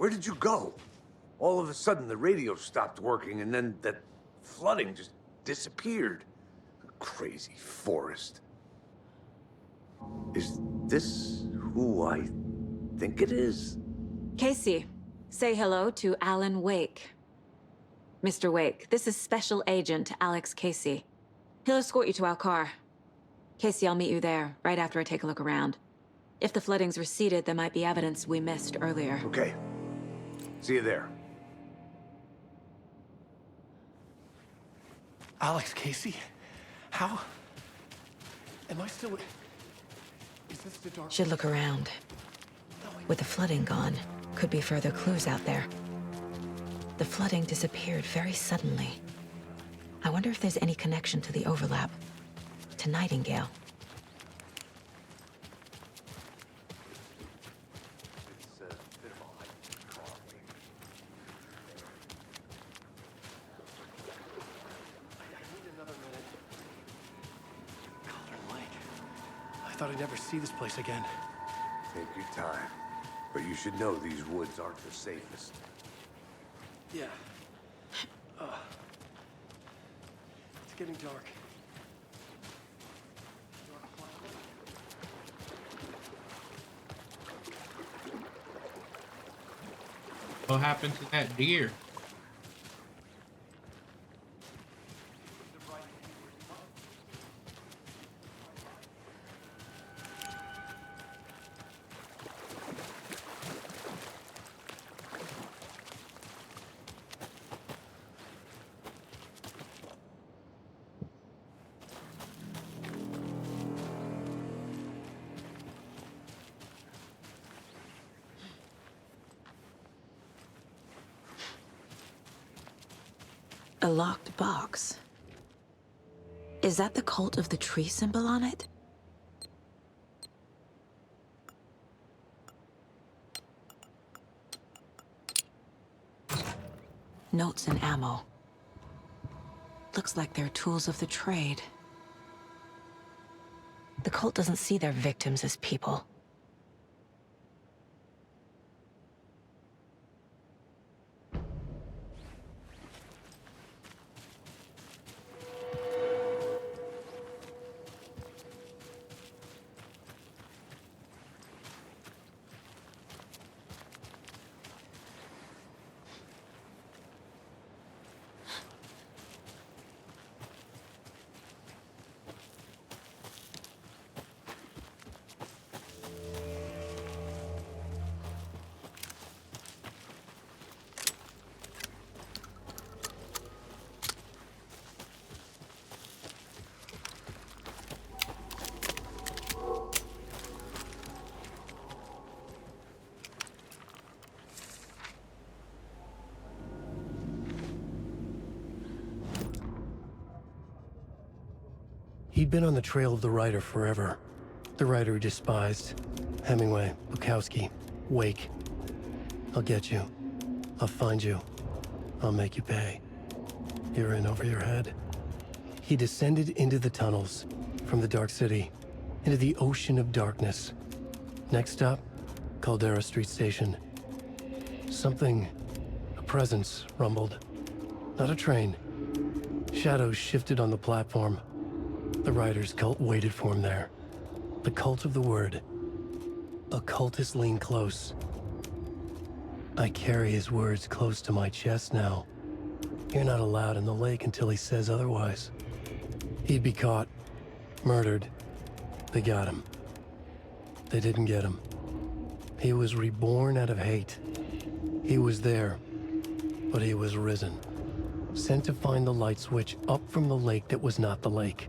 Where did you go? All of a sudden, the radio stopped working, and then that flooding just disappeared. Crazy forest. Is this who I think it is? Casey, say hello to Alan Wake. Mr. Wake, this is Special Agent Alex Casey. He'll escort you to our car. Casey, I'll meet you there, right after I take a look around. If the flooding's receded, there might be evidence we missed earlier. Okay. See you there. Alex Casey? How? Am I still... Is this the dark... Should look around. With the flooding gone, could be further clues out there. The flooding disappeared very suddenly. I wonder if there's any connection to the overlap. To Nightingale. I thought I'd never see this place again. Take your time. But you should know these woods aren't the safest. Yeah. It's getting dark. What happened to that deer? A locked box. Is that the cult of the tree symbol on it? Notes and ammo. Looks like they're tools of the trade. The cult doesn't see their victims as people. He'd been on the trail of the writer forever. The writer he despised. Hemingway, Bukowski, Wake. I'll get you. I'll find you. I'll make you pay. You're in over your head. He descended into the tunnels, from the Dark City, into the ocean of darkness. Next stop, Caldera Street Station. Something, a presence, rumbled. Not a train. Shadows shifted on the platform. The writer's cult waited for him there. The cult of the word. Occultists lean close. I carry his words close to my chest now. You're not allowed in the lake until he says otherwise. He'd be caught, murdered. They got him. They didn't get him. He was reborn out of hate. He was there, but he was risen. Sent to find the light switch up from the lake that was not the lake.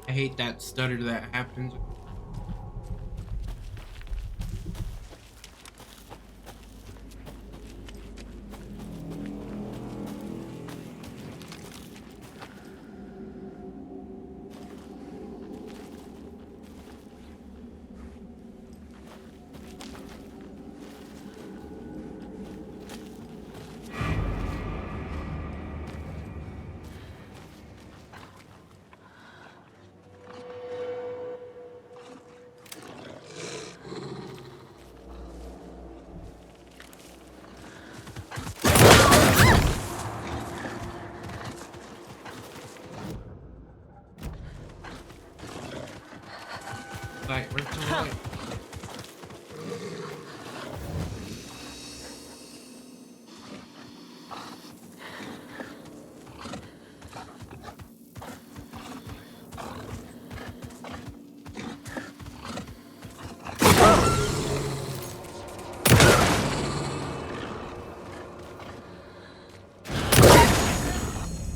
I hate that stutter that happens. light? Where's the light?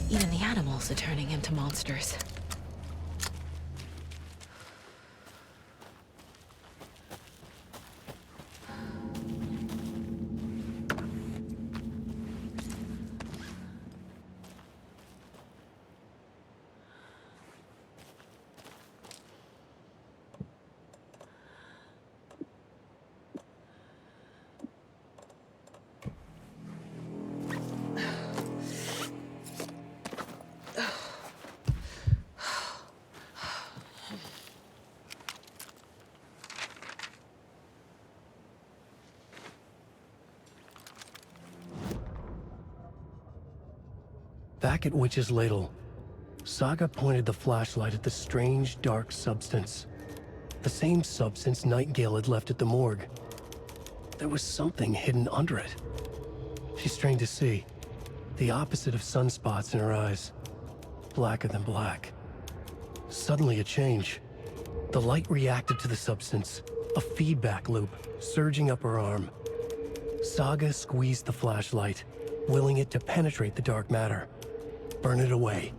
Even the animals are turning into monsters. Back at Witch's Ladle, Saga pointed the flashlight at the strange, dark substance. The same substance Nightingale had left at the morgue. There was something hidden under it. She strained to see. The opposite of sunspots in her eyes. Blacker than black. Suddenly a change. The light reacted to the substance. A feedback loop, surging up her arm. Saga squeezed the flashlight, willing it to penetrate the dark matter. Burn it away.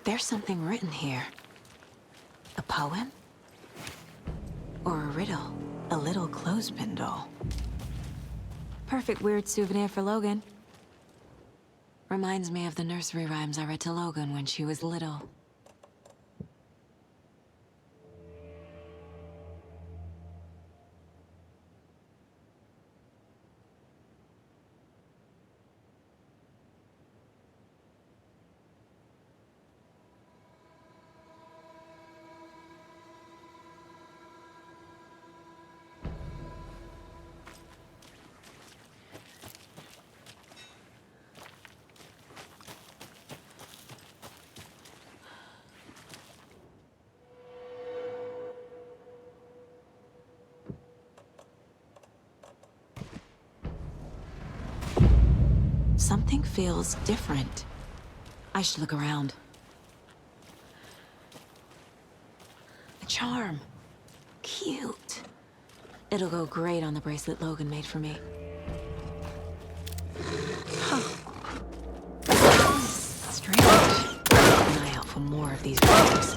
There's something written here. A poem? Or a riddle? A little clothespin doll. Perfect weird souvenir for Logan. Reminds me of the nursery rhymes I read to Logan when she was little. Something feels different. I should look around. A charm. Cute. It'll go great on the bracelet Logan made for me. Huh. Strange. Keep an eye out for more of these rooms.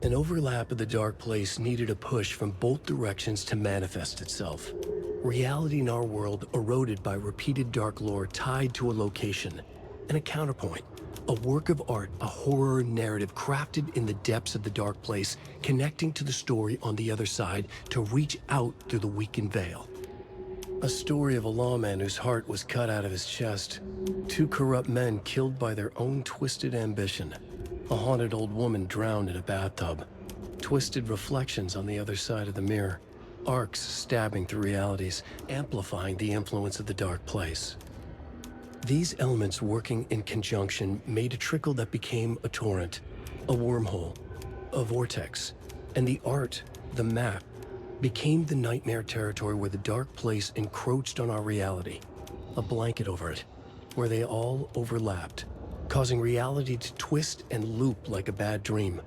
An overlap of the dark place needed a push from both directions to manifest itself. Reality in our world eroded by repeated dark lore tied to a location, and a counterpoint, a work of art, a horror narrative crafted in the depths of the dark place, connecting to the story on the other side to reach out through the weakened veil. A story of a lawman whose heart was cut out of his chest, two corrupt men killed by their own twisted ambition, a haunted old woman drowned in a bathtub, twisted reflections on the other side of the mirror, arcs stabbing through realities, amplifying the influence of the dark place. These elements working in conjunction made a trickle that became a torrent, a wormhole, a vortex, and the art, the map, became the nightmare territory where the dark place encroached on our reality, a blanket over it, where they all overlapped, causing reality to twist and loop like a bad dream,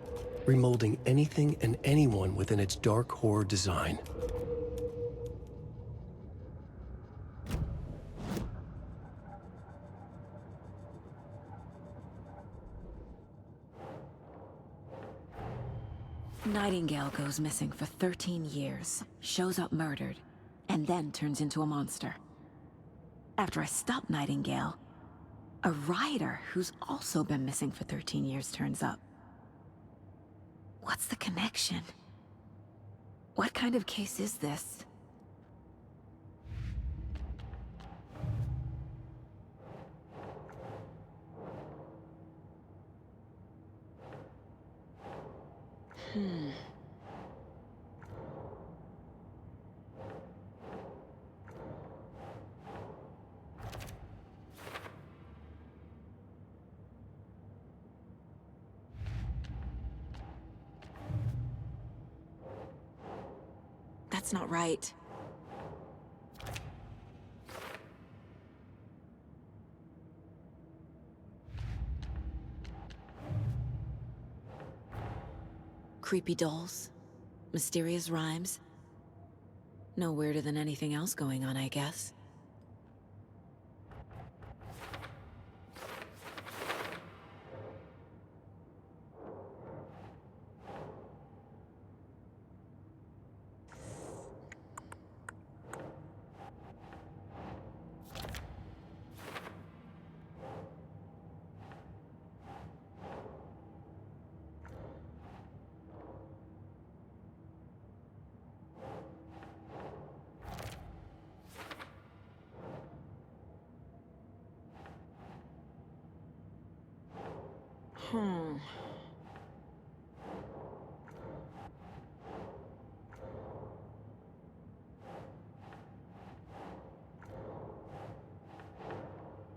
remolding anything and anyone within its dark horror design. Nightingale goes missing for 13 years, shows up murdered, and then turns into a monster. After I stop Nightingale, a rider who's also been missing for 13 years turns up. What's the connection? What kind of case is this? That's not right. Creepy dolls, mysterious rhymes. No weirder than anything else going on, I guess.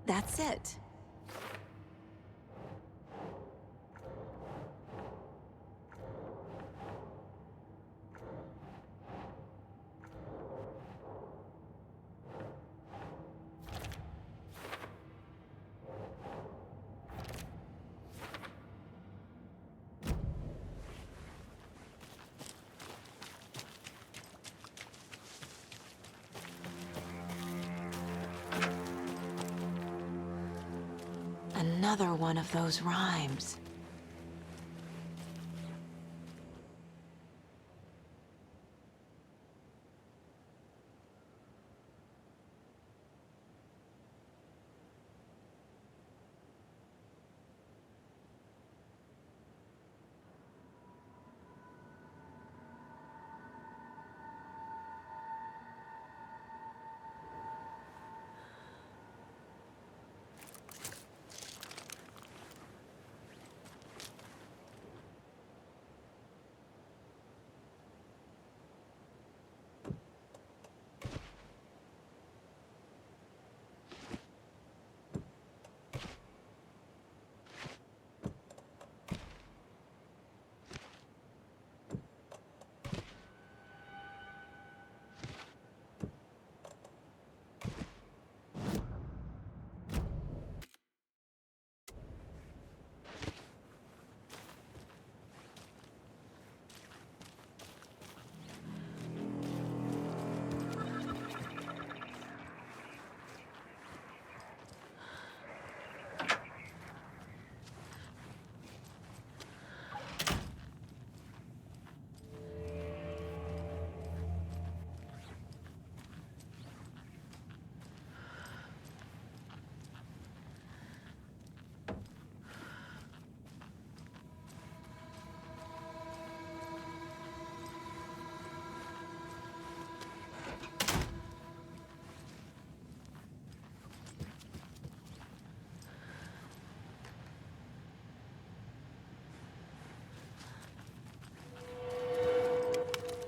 That's it. Another one of those rhymes.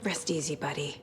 Rest easy, buddy.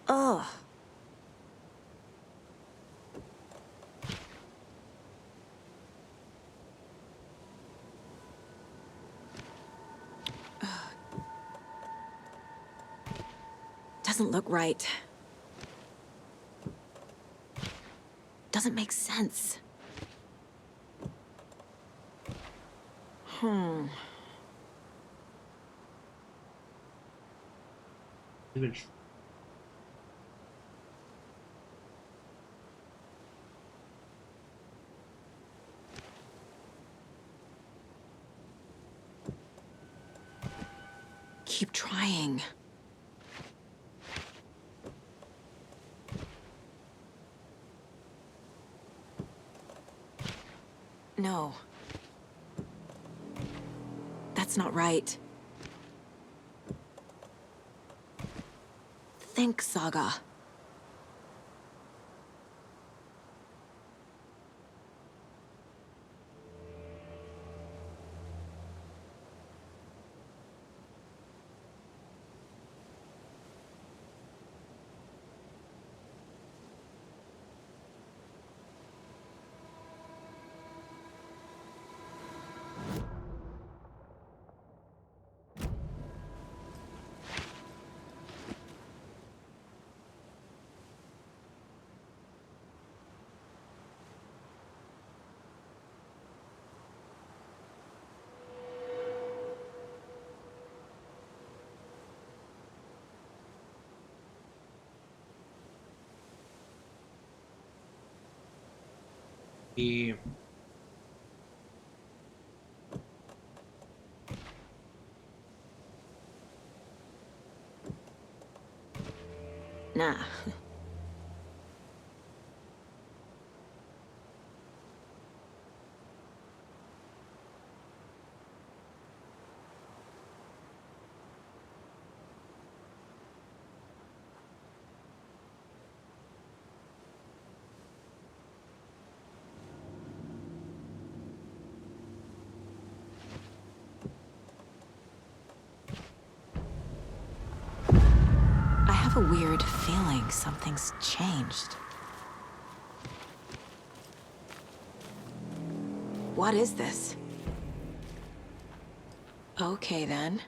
Ugh. Doesn't look right. Doesn't make sense. Even Keep trying. No. That's not right. Think, Saga. Yeah. Nah. I have a weird feeling something's changed. What is this? Okay, then.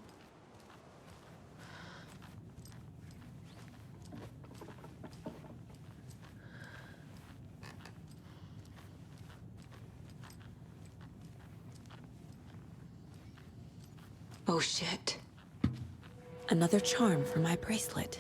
Oh, shit. Another charm for my bracelet.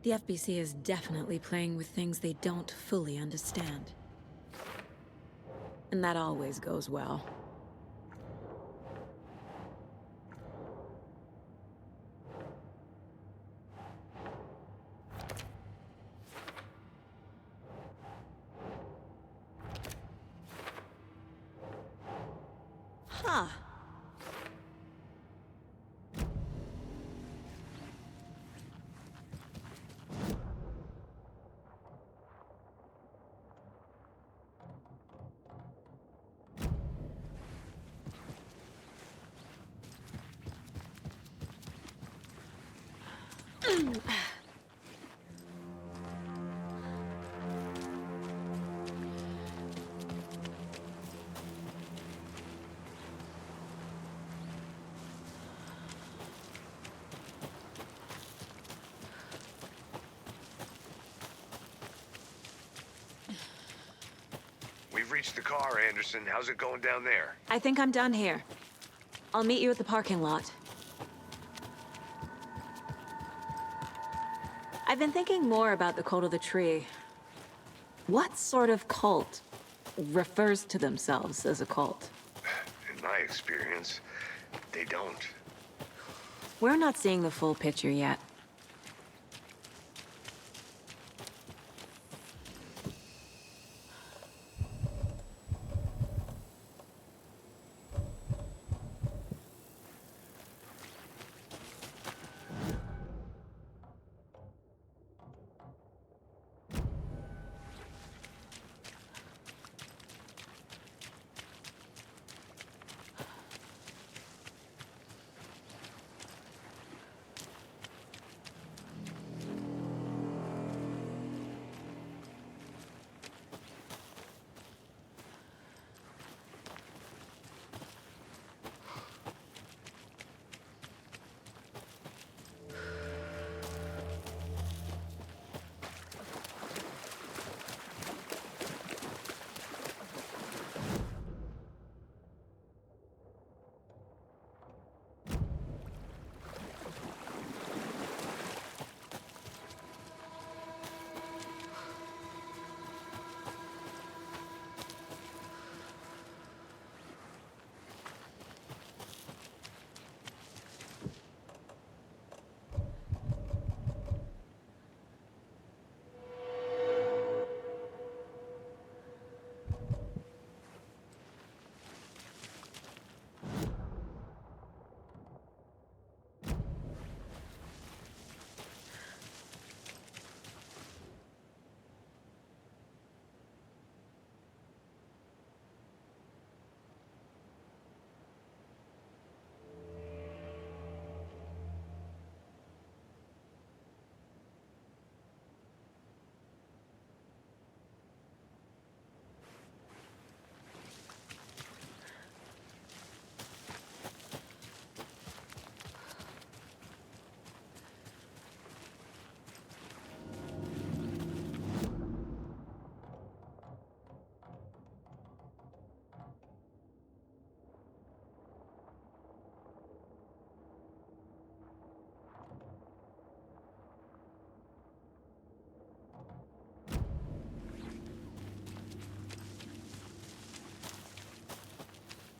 The FBC is definitely playing with things they don't fully understand. And that always goes well. Huh. We've reached the car, Anderson. How's it going down there? I think I'm done here. I'll meet you at the parking lot. I've been thinking more about the cult of the tree. What sort of cult refers to themselves as a cult? In my experience, they don't. We're not seeing the full picture yet.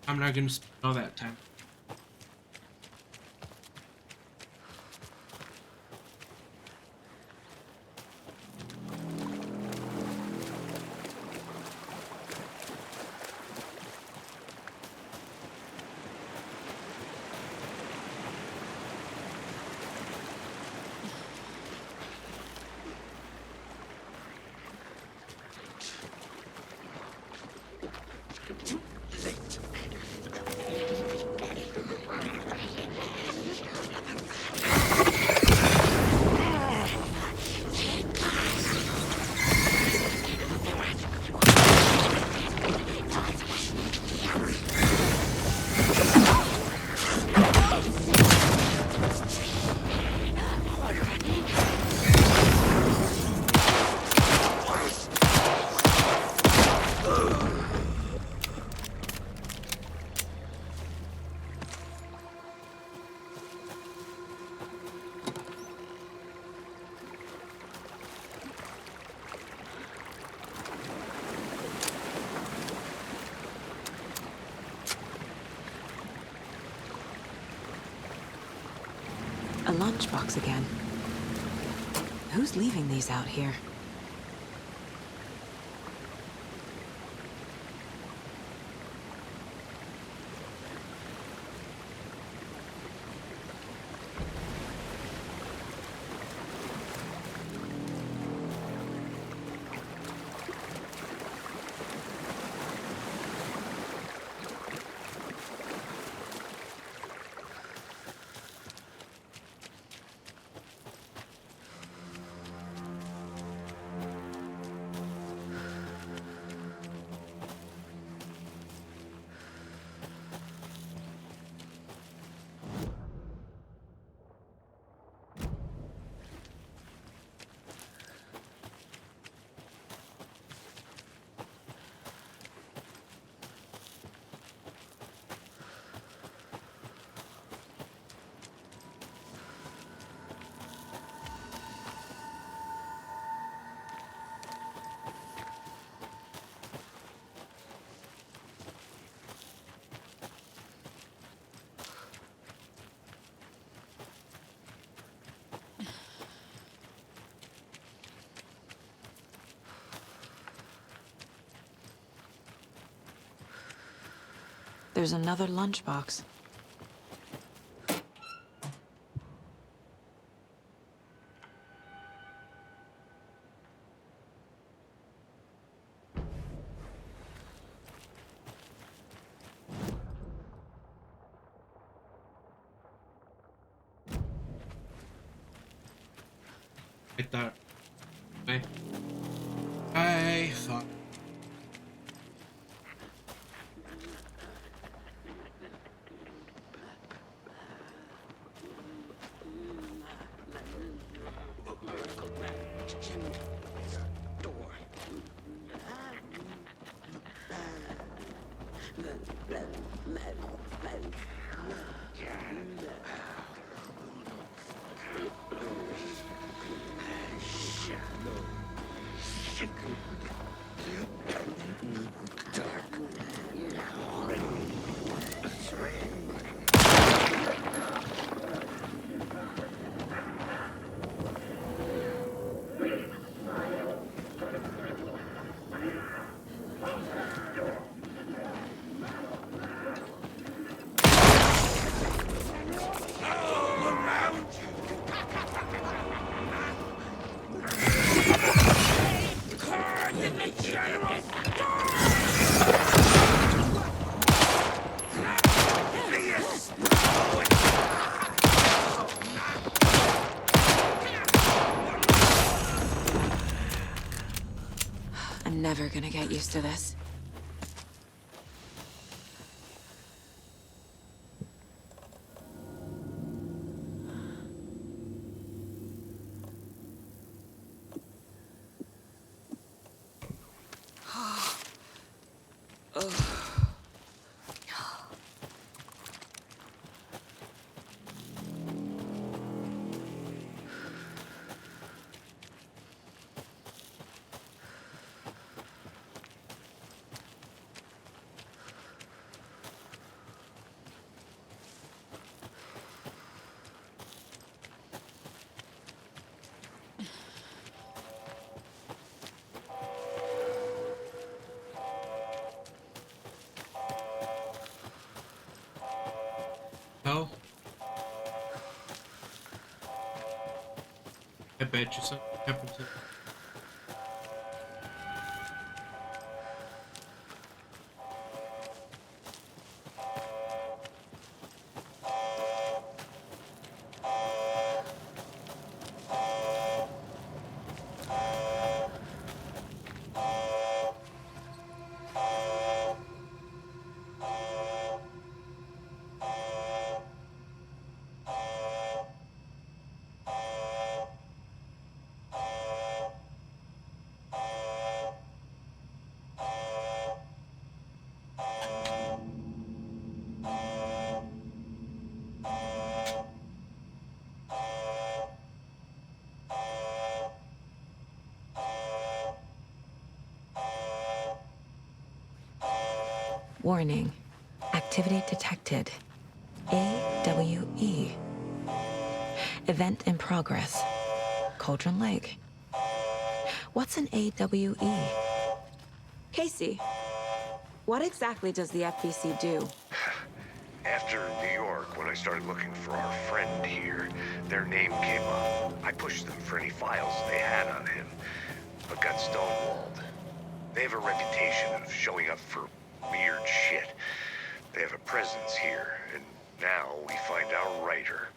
I'm not gonna spend all that time. A lunchbox again. Who's leaving these out here? There's another lunchbox. I thought. I thought. I'm never gonna get used to this. I bet you something happened to. Warning. Activity detected. AWE. Event in progress. Cauldron Lake. What's an AWE? Casey, what exactly does the FBC do? After New York, when I started looking for our friend here, their name came up. I pushed them for any files they had on him, but got stonewalled. They have a reputation of showing up for weird shit. They have a presence here, and now we find our writer.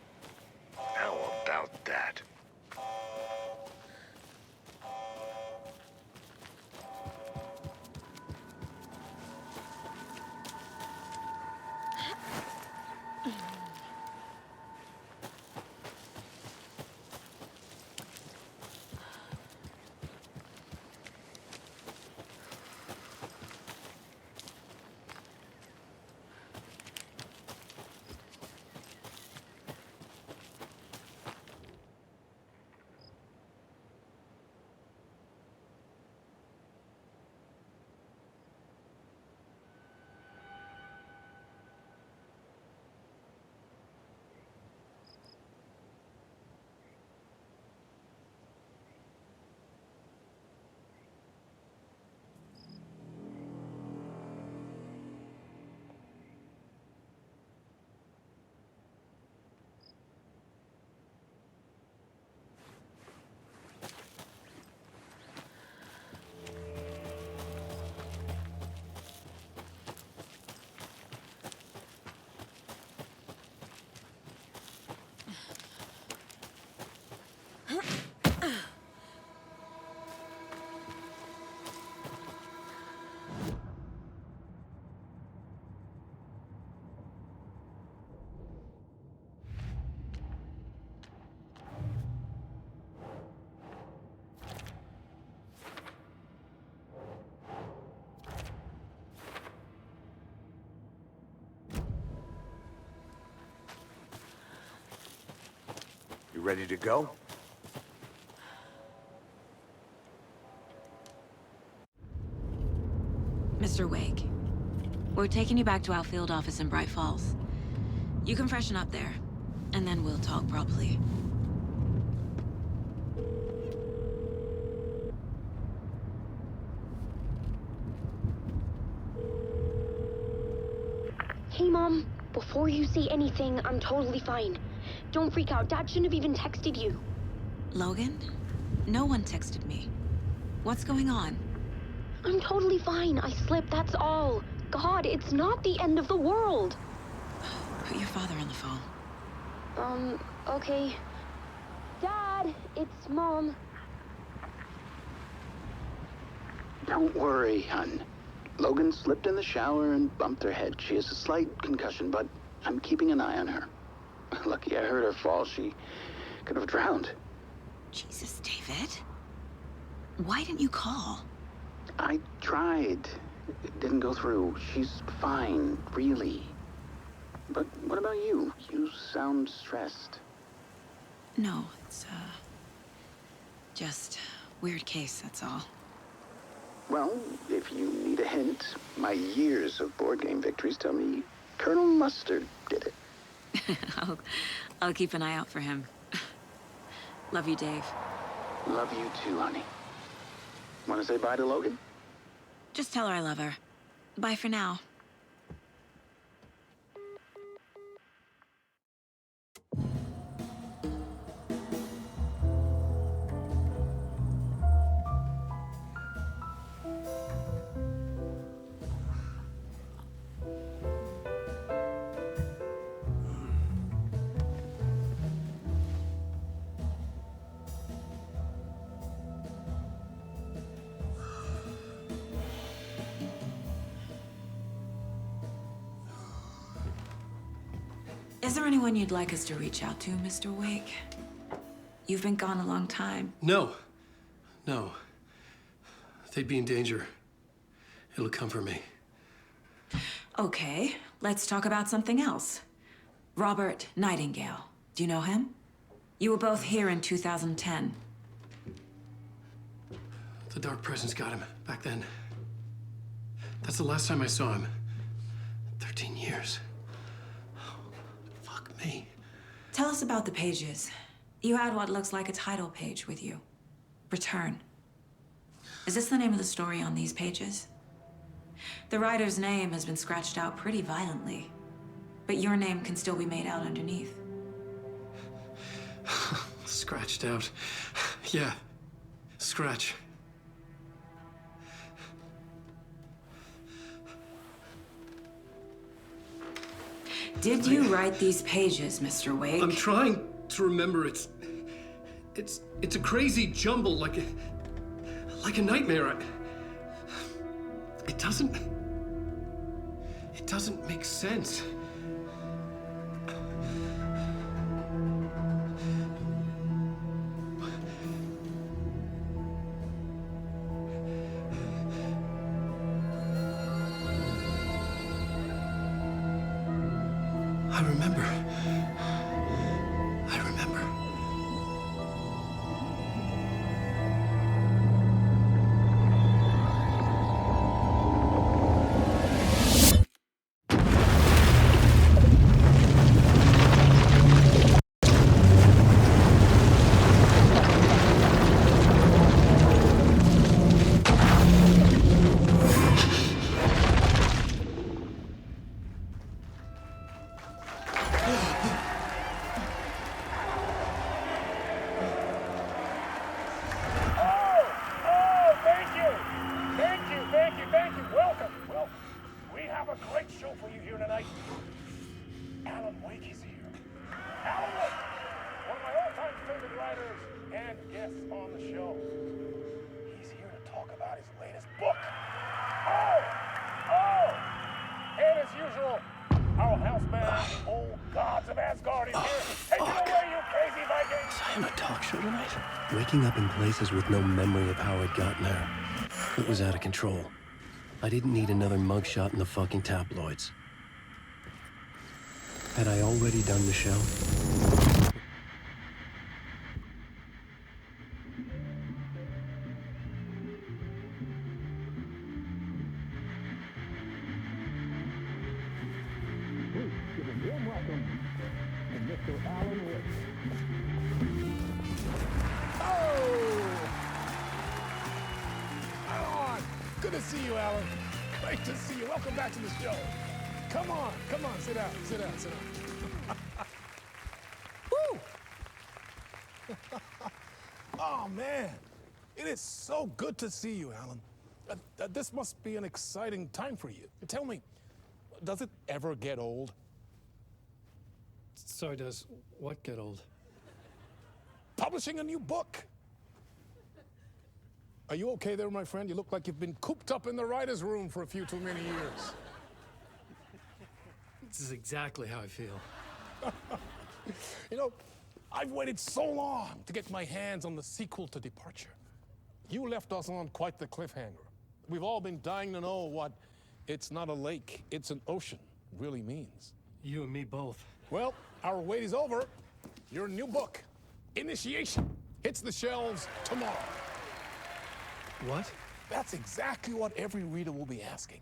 How about that? You ready to go? Mr. Wake, we're taking you back to our field office in Bright Falls. You can freshen up there, and then we'll talk properly. Hey, Mom. Before you say anything, I'm totally fine. Don't freak out. Dad shouldn't have even texted you. Logan? No one texted me. What's going on? I'm totally fine. I slipped, that's all. God, it's not the end of the world. Put your father on the phone. Okay. Dad, it's Mom. Don't worry, hon. Logan slipped in the shower and bumped her head. She has a slight concussion, but I'm keeping an eye on her. Lucky I heard her fall. She could have drowned. Jesus, David. Why didn't you call? I tried. It didn't go through. She's fine, really. But what about you? You sound stressed. No, it's, just weird case, that's all. Well, if you need a hint, my years of board game victories tell me Colonel Mustard did it. I'll keep an eye out for him. Love you, Dave. Love you too, honey. Want to say bye to Logan? Just tell her I love her. Bye for now. Is there anyone you'd like us to reach out to, Mr. Wake? You've been gone a long time. No. No. They'd be in danger. It'll come for me. Okay, let's talk about something else. Robert Nightingale. Do you know him? You were both here in 2010. The Dark Presence got him back then. That's the last time I saw him. 13 years. Oh, fuck me. Tell us about the pages. You had what looks like a title page with you. Return. Is this the name of the story on these pages? The writer's name has been scratched out pretty violently, but your name can still be made out underneath. Scratched out. Yeah. Scratch. Did you write these pages, Mr. Wake? I'm trying to remember. It's a crazy jumble, like a nightmare. It doesn't make sense. I remember. Waking up in places with no memory of how I'd gotten there. It was out of control. I didn't need another mugshot in the fucking tabloids. Had I already done the show? Good to see you, Alan. Great to see you. Welcome back to the show. Come on, sit down. Woo! Oh, man. It is so good to see you, Alan. This must be an exciting time for you. Tell me, does it ever get old? Sorry, does what get old? Publishing a new book. Are you okay there, my friend? You look like you've been cooped up in the writer's room for a few too many years. This is exactly how I feel. You know, I've waited so long to get my hands on the sequel to Departure. You left us on quite the cliffhanger. We've all been dying to know what "it's not a lake, it's an ocean" really means. You and me both. Well, our wait is over. Your new book, Initiation, hits the shelves tomorrow. What? That's exactly what every reader will be asking.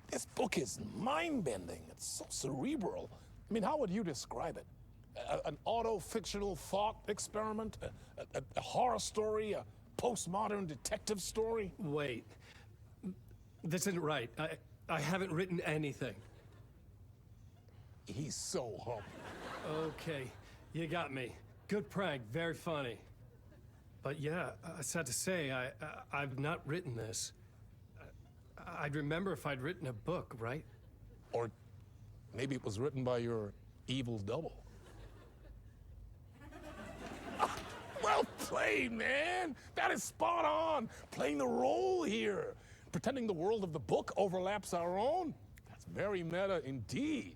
This book is mind-bending. It's so cerebral. I mean, how would you describe it? An auto-fictional thought experiment? A horror story? A postmodern detective story? Wait. This isn't right. I haven't written anything. He's so humble. Okay, you got me. Good prank, very funny. But yeah, sad to say, I've not written this. I'd remember if I'd written a book, right? Or maybe it was written by your evil double. Well played, man. That is spot on. Playing the role here. Pretending the world of the book overlaps our own. That's very meta indeed.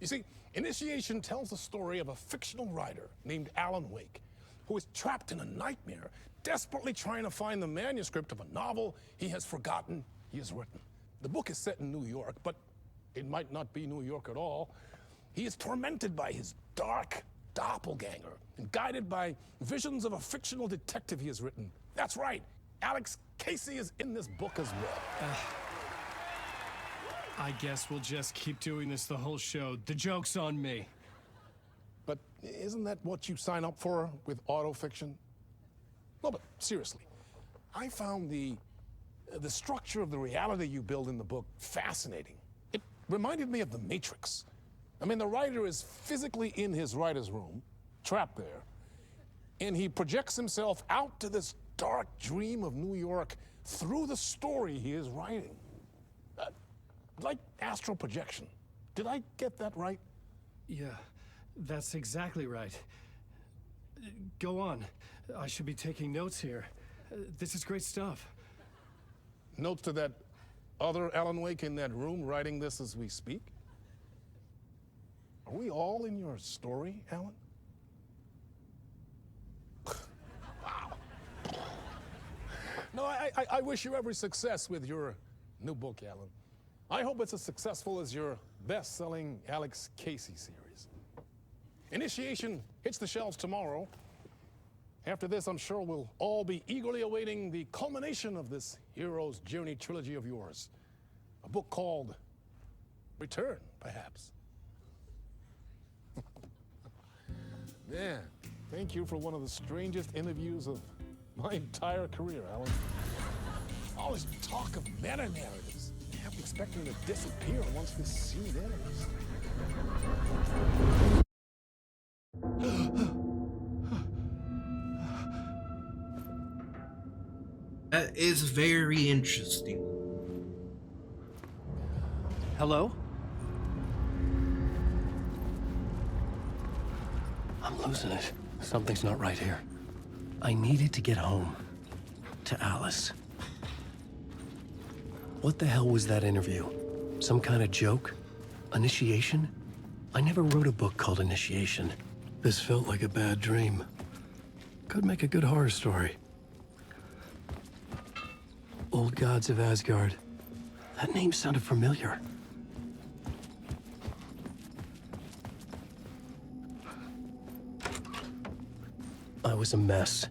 You see, Initiation tells the story of a fictional writer named Alan Wake, who is trapped in a nightmare, desperately trying to find the manuscript of a novel he has forgotten he has written. The book is set in New York, but it might not be New York at all. He is tormented by his dark doppelganger and guided by visions of a fictional detective he has written. That's right, Alex Casey is in this book as well. I guess we'll just keep doing this the whole show. The joke's on me. But isn't that what you sign up for with autofiction? No, but seriously, I found the structure of the reality you build in the book fascinating. It reminded me of The Matrix. I mean, the writer is physically in his writer's room, trapped there, and he projects himself out to this dark dream of New York through the story he is writing. Like astral projection. Did I get that right? Yeah, that's exactly right. Go on. I should be taking notes here. This is great stuff. Notes to that other Alan Wake in that room writing this as we speak? Are we all in your story, Alan? Wow. No, I wish you every success with your new book, Alan. I hope it's as successful as your best-selling Alex Casey series. Initiation hits the shelves tomorrow. After this, I'm sure we'll all be eagerly awaiting the culmination of this hero's journey trilogy of yours. A book called Return, perhaps. Man, thank you for one of the strangest interviews of my entire career, Alan. All this talk of meta-narratives. I'm expecting to disappear once this scene ends. That is very interesting. Hello? I'm losing it. Something's not right here. I needed to get home. To Alice. What the hell was that interview? Some kind of joke? Initiation? I never wrote a book called Initiation. This felt like a bad dream. Could make a good horror story. Old Gods of Asgard. That name sounded familiar. I was a mess.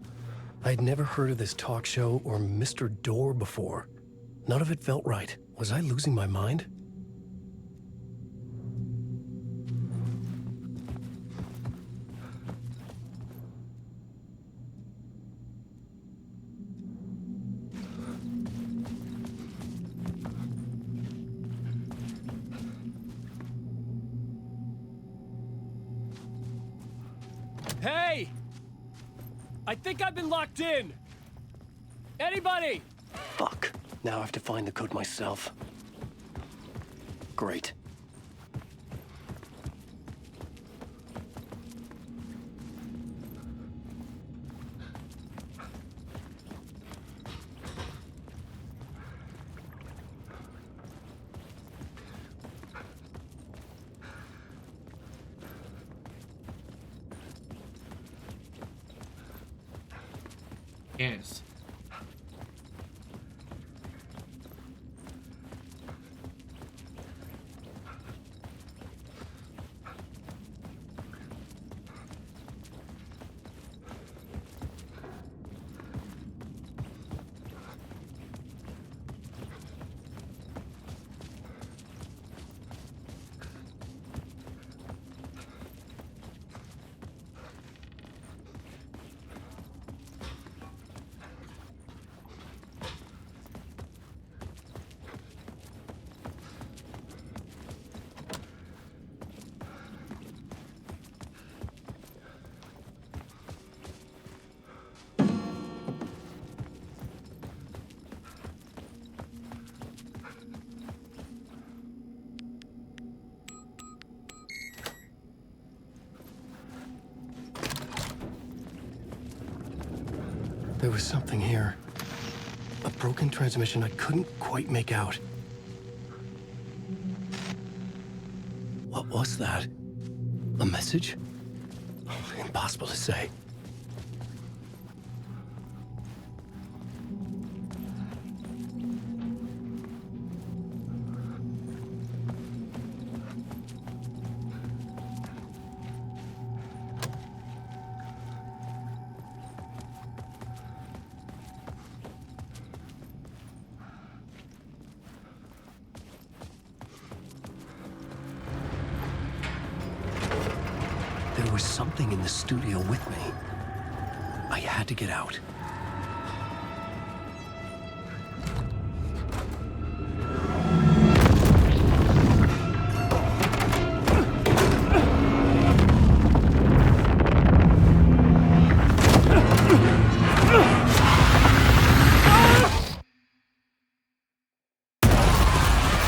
I'd never heard of this talk show or Mr. Door before. None of it felt right. Was I losing my mind? Hey! I think I've been locked in! Anybody? Fuck. Now I have to find the code myself. Great. Yes. There was something here. A broken transmission I couldn't quite make out. What was that? A message? Oh, impossible to say. There was something in the studio with me. I had to get out.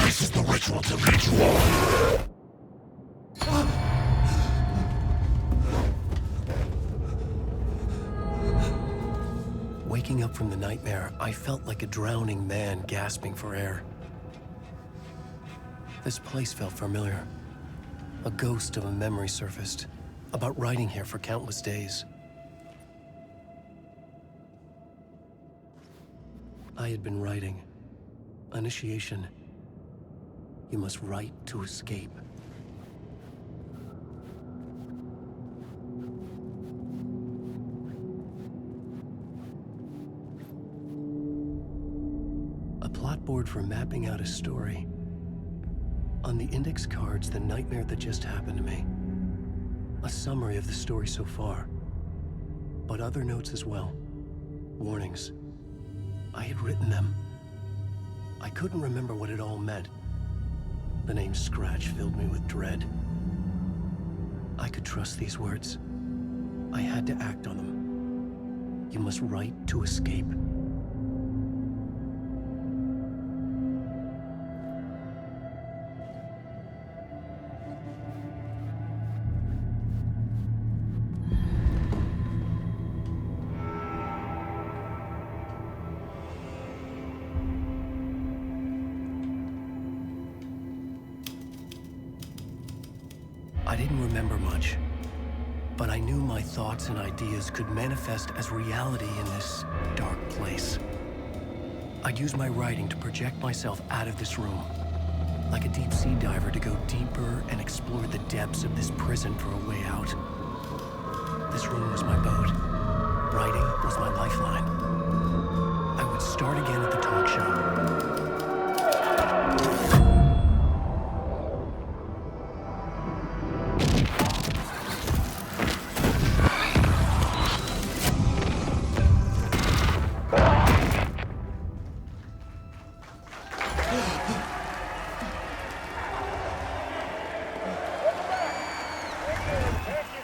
This is the ritual to lead you on. Waking up from the nightmare, I felt like a drowning man gasping for air. This place felt familiar. A ghost of a memory surfaced, about riding here for countless days. I had been writing. Initiation. You must write to escape. A plot board for mapping out a story. On the index cards, the nightmare that just happened to me. A summary of the story so far. But other notes as well. Warnings. I had written them. I couldn't remember what it all meant. The name Scratch filled me with dread. I could trust these words. I had to act on them. You must write to escape. I didn't remember much, but I knew my thoughts and ideas could manifest as reality in this dark place. I'd use my writing to project myself out of this room, like a deep sea diver to go deeper and explore the depths of this prison for a way out. This room was my boat. Writing was my lifeline. I would start again at the talk show.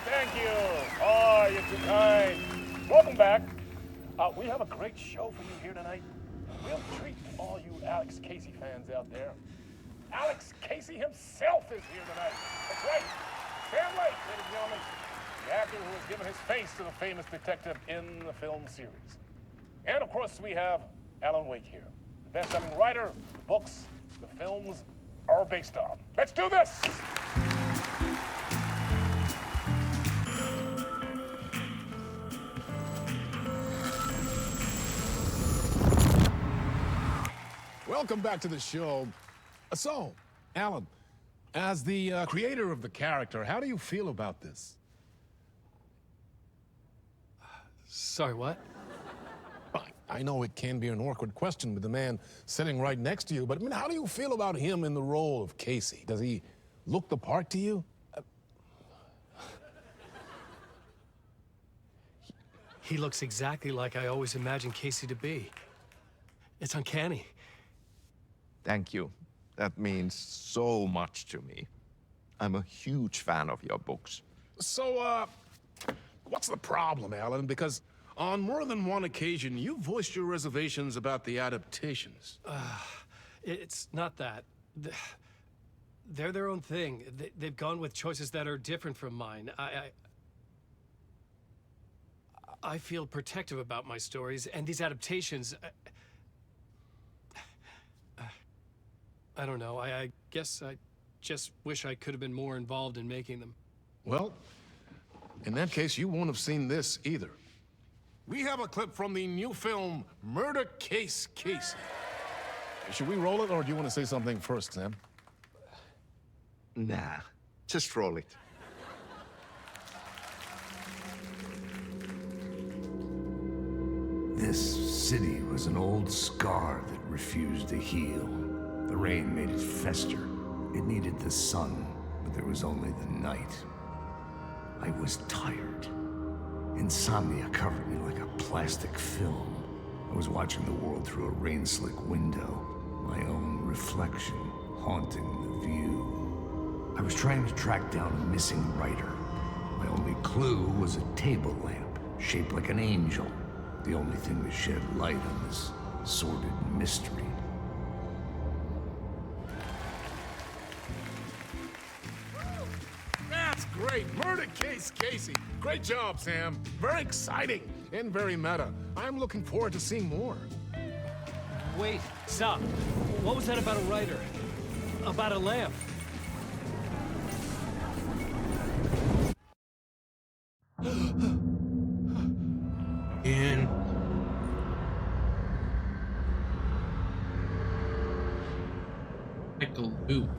Thank you. Oh, you're too kind. Welcome back. We have a great show for you here tonight. Real treat to all you Alex Casey fans out there. Alex Casey himself is here tonight. That's right. Sam Lake, ladies and gentlemen. The actor who has given his face to the famous detective in the film series. And of course, we have Alan Wake here. The best-selling writer, the books, the films are based on. Let's do this! Welcome back to the show. So, Alan, as the creator of the character, how do you feel about this? Sorry, what? I know it can be an awkward question with the man sitting right next to you, but I mean, how do you feel about him in the role of Casey? Does he look the part to you? He looks exactly like I always imagined Casey to be. It's uncanny. Thank you. That means so much to me. I'm a huge fan of your books. So, what's the problem, Alan? Because on more than one occasion, you voiced your reservations about the adaptations. It's not that. They're their own thing. They've gone with choices that are different from mine. I feel protective about my stories, and these adaptations... I don't know. I guess I just wish I could have been more involved in making them. Well, in that case, you won't have seen this either. We have a clip from the new film, Murder Case Casey. Should we roll it, or do you want to say something first, Sam? Nah, just roll it. This city was an old scar that refused to heal. The rain made it fester. It needed the sun, but there was only the night. I was tired. Insomnia covered me like a plastic film. I was watching the world through a rain-slick window, my own reflection haunting the view. I was trying to track down a missing writer. My only clue was a table lamp, shaped like an angel. The only thing that shed light on this sordid mystery. That's great! Murder Case Casey! Great job, Sam. Very exciting and very meta. I'm looking forward to seeing more. Wait, stop. What was that about a writer? About a lamp? In. Like a loop.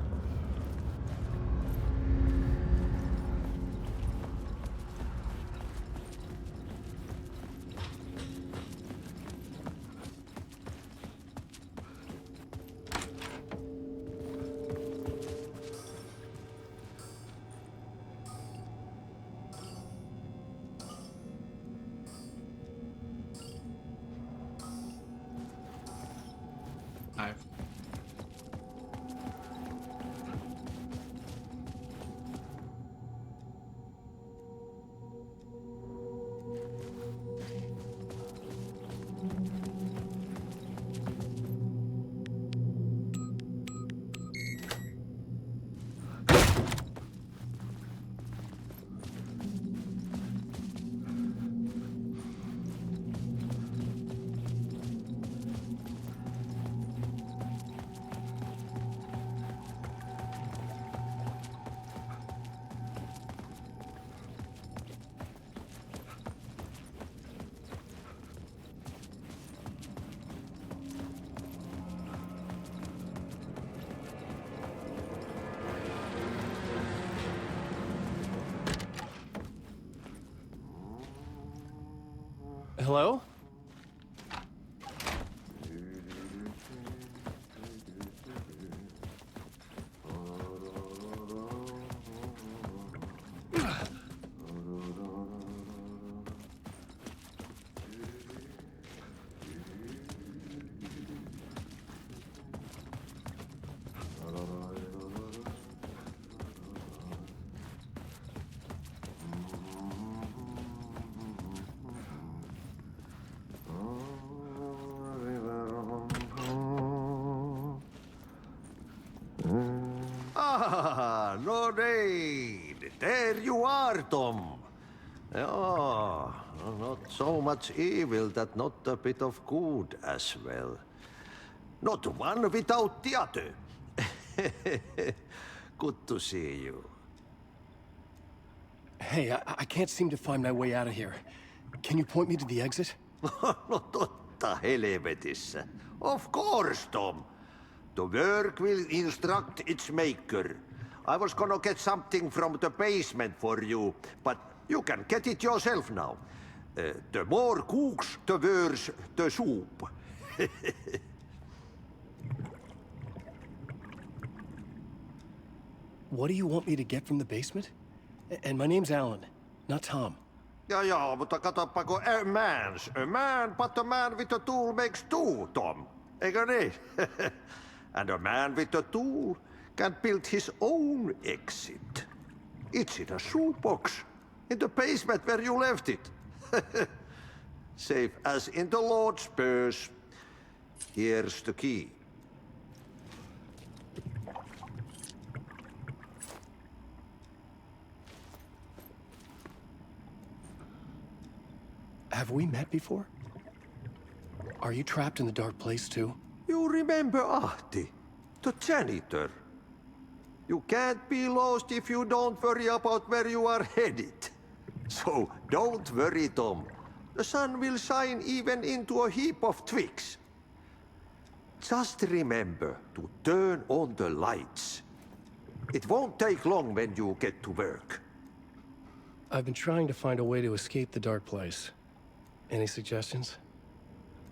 Five. Hello? Ah, no raid. There you are, Tom. Oh, not so much evil that not a bit of good as well. Not one without the other. Good to see you. Hey, I can't seem to find my way out of here. Can you point me to the exit? No totta helvetissä. Of course, Tom. The work will instruct its maker. I was gonna get something from the basement for you, but you can get it yourself now. The more cooks, the worse the soup. What do you want me to get from the basement? And my name's Alan, not Tom. Ja, mutta katsoppa, a man, but a man with a tool makes two, Tom. Eikö niin? And a man with a tool can build his own exit. It's in a shoebox, in the basement where you left it. Safe as in the Lord's purse. Here's the key. Have we met before? Are you trapped in the dark place too? You remember Ahti, the janitor? You can't be lost if you don't worry about where you are headed. So don't worry, Tom. The sun will shine even into a heap of twigs. Just remember to turn on the lights. It won't take long when you get to work. I've been trying to find a way to escape the dark place. Any suggestions?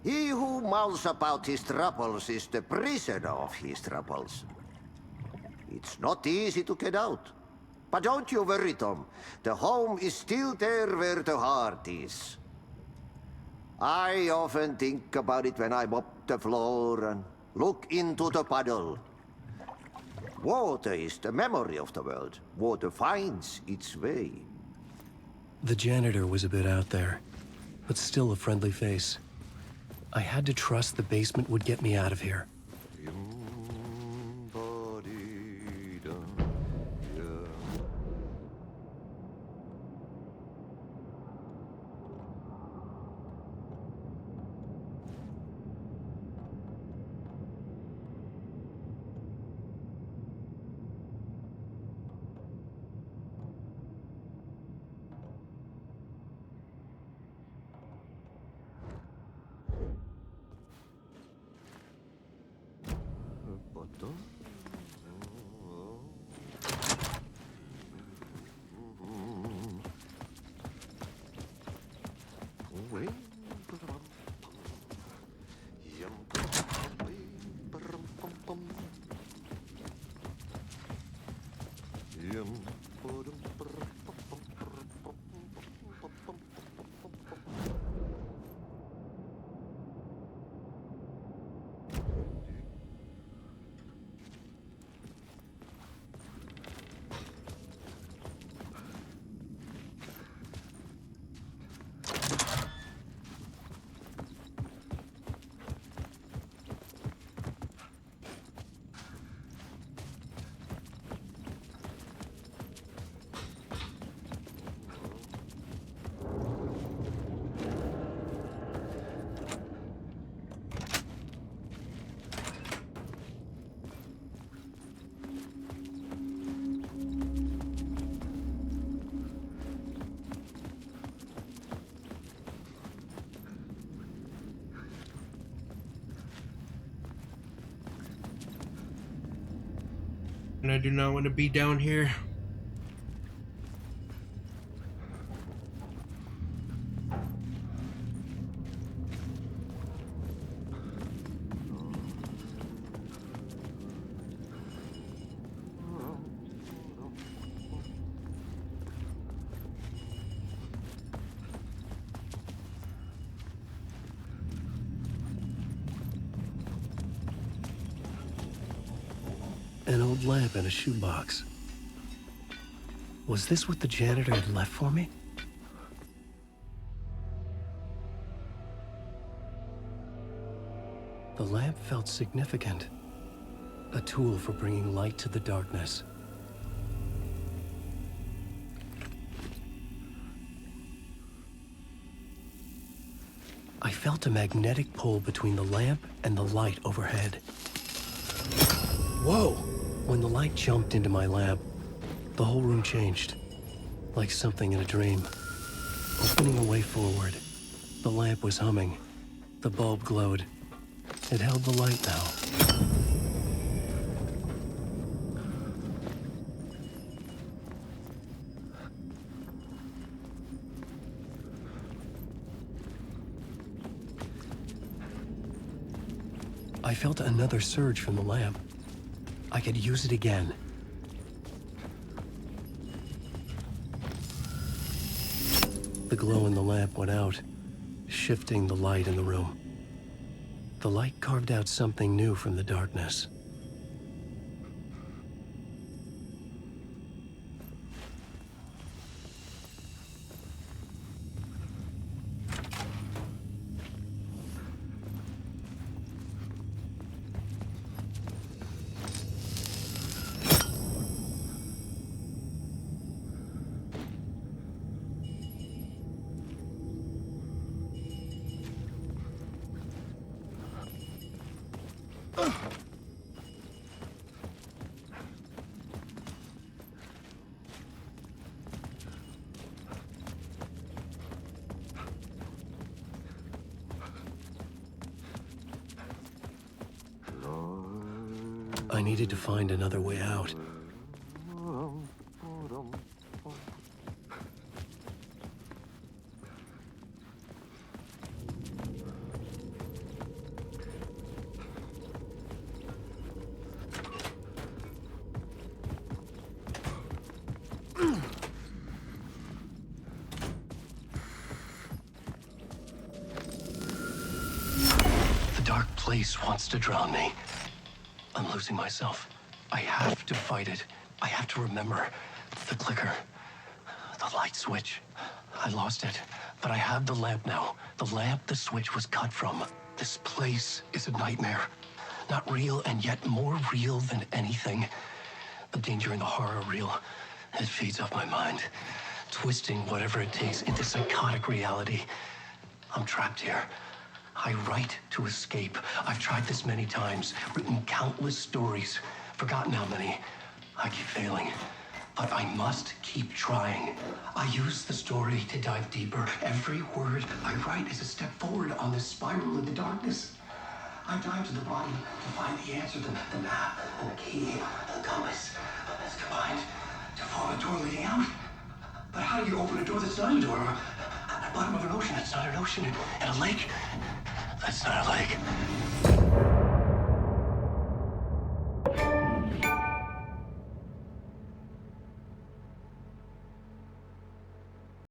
He who mouths about his troubles is the prisoner of his troubles. It's not easy to get out. But don't you worry, Tom. The home is still there where the heart is. I often think about it when I mop the floor and look into the puddle. Water is the memory of the world. Water finds its way. The janitor was a bit out there, but still a friendly face. I had to trust the basement would get me out of here. And I do not want to be down here. An old lamp in a shoebox. Was this what the janitor had left for me? The lamp felt significant. A tool for bringing light to the darkness. I felt a magnetic pull between the lamp and the light overhead. Whoa! When the light jumped into my lamp, the whole room changed, like something in a dream. Opening a way forward, the lamp was humming. The bulb glowed. It held the light now. I felt another surge from the lamp. I could use it again. The glow in the lamp went out, shifting the light in the room. The light carved out something new from the darkness. I needed to find another way out. The dark place wants to drown me. I'm losing myself. I have to fight it. I have to remember. The clicker. The light switch. I lost it. But I have the lamp now. The lamp the switch was cut from. This place is a nightmare. Not real, and yet more real than anything. The danger and the horror real. It feeds off my mind. Twisting whatever it takes into psychotic reality. I'm trapped here. I write to escape. I've tried this many times, written countless stories, forgotten how many. I keep failing, but I must keep trying. I use the story to dive deeper. Every word I write is a step forward on this spiral into darkness. I dive to the body to find the answer, the map, and the key, and the compass. It's combined to form a door leading out. But how do you open a door that's not a door? At the bottom of an ocean that's not an ocean, and a lake that's not a lake.